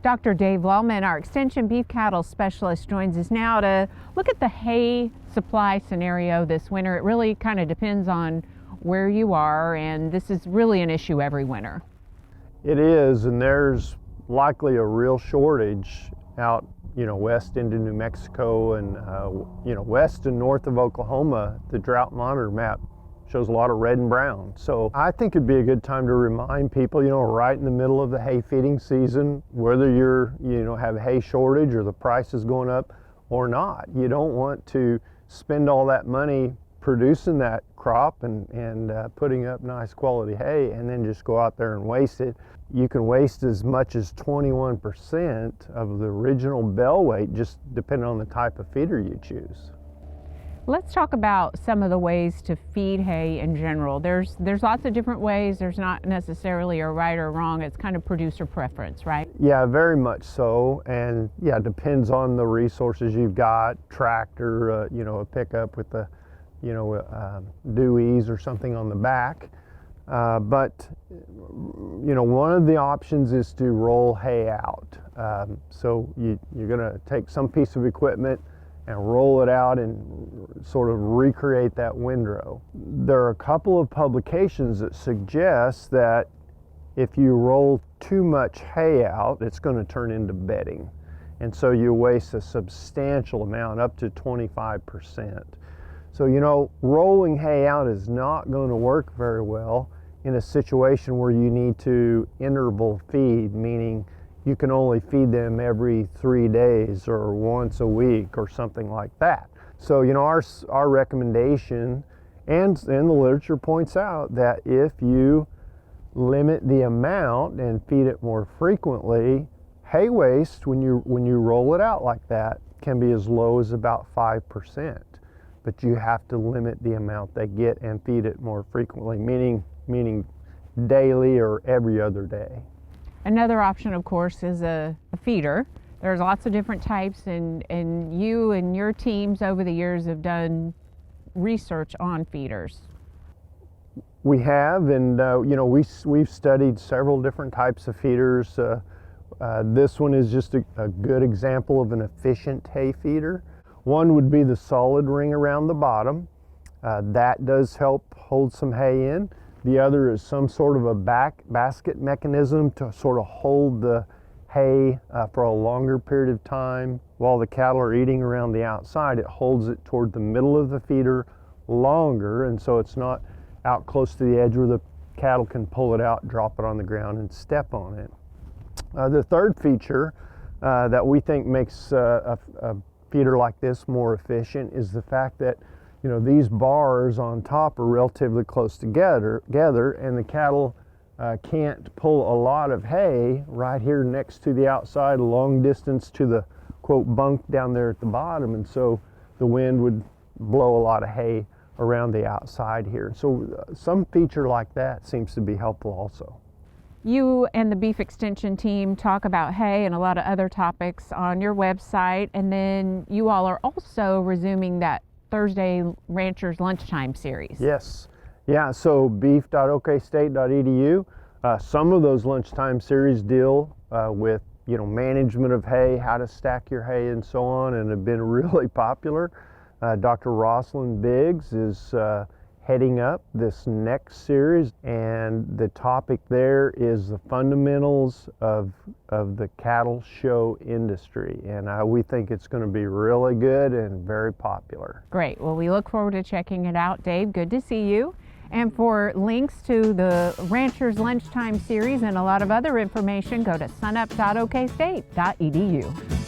Dr. Dave Lalman, our extension beef cattle specialist, joins us now to look at the hay supply scenario this winter. It really kind of depends on where you are, and this is really an issue every winter. It is, and there's likely a real shortage out, west into New Mexico and, west and north of Oklahoma. The drought monitor map shows a lot of red and brown. So I think it'd be a good time to remind people, right in the middle of the hay feeding season, whether you're, have a hay shortage or the price is going up or not. You don't want to spend all that money producing that crop and putting up nice quality hay and then just go out there and waste it. You can waste as much as 21% of the original bell weight, just depending on the type of feeder you choose. Let's talk about some of the ways to feed hay in general. There's lots of different ways. There's not necessarily a right or wrong. It's kind of producer preference, right? Yeah, very much so. And yeah, it depends on the resources you've got. Tractor, a pickup with the, Dewey's or something on the back. But one of the options is to roll hay out. So you're going to take some piece of equipment and roll it out and sort of recreate that windrow. There are a couple of publications that suggest that if you roll too much hay out, it's going to turn into bedding. And so you waste a substantial amount, up to 25%. So, rolling hay out is not going to work very well in a situation where you need to interval feed, meaning you can only feed them every 3 days or once a week or something like that. So, our recommendation and the literature points out that if you limit the amount and feed it more frequently, hay waste, when you roll it out like that, can be as low as about 5%. But you have to limit the amount they get and feed it more frequently, meaning daily or every other day. Another option, of course, is a feeder. There's lots of different types, and you and your teams over the years have done research on feeders. We have, and we've studied several different types of feeders. This one is just a good example of an efficient hay feeder. One would be the solid ring around the bottom. That does help hold some hay in. The other is some sort of a basket mechanism to sort of hold the hay for a longer period of time while the cattle are eating around the outside. It holds it toward the middle of the feeder longer, and so it's not out close to the edge where the cattle can pull it out, drop it on the ground, and step on it. The third feature that we think makes a feeder like this more efficient is the fact that these bars on top are relatively close together, and the cattle can't pull a lot of hay right here next to the outside, a long distance to the quote bunk down there at the bottom, and so the wind would blow a lot of hay around the outside here. So some feature like that seems to be helpful also. You and the beef extension team talk about hay and a lot of other topics on your website, and then you all are also resuming that Thursday Ranchers Lunchtime Series. Yes. Yeah, so beef.okstate.edu. Some of those lunchtime series deal with, management of hay, how to stack your hay and so on, and have been really popular. Dr. Rosalind Biggs is heading up this next series, and the topic there is the fundamentals of the cattle show industry, and we think it's going to be really good and very popular. Great. Well, we look forward to checking it out. Dave, good to see you. And for links to the Ranchers Lunchtime Series and a lot of other information, go to sunup.okstate.edu.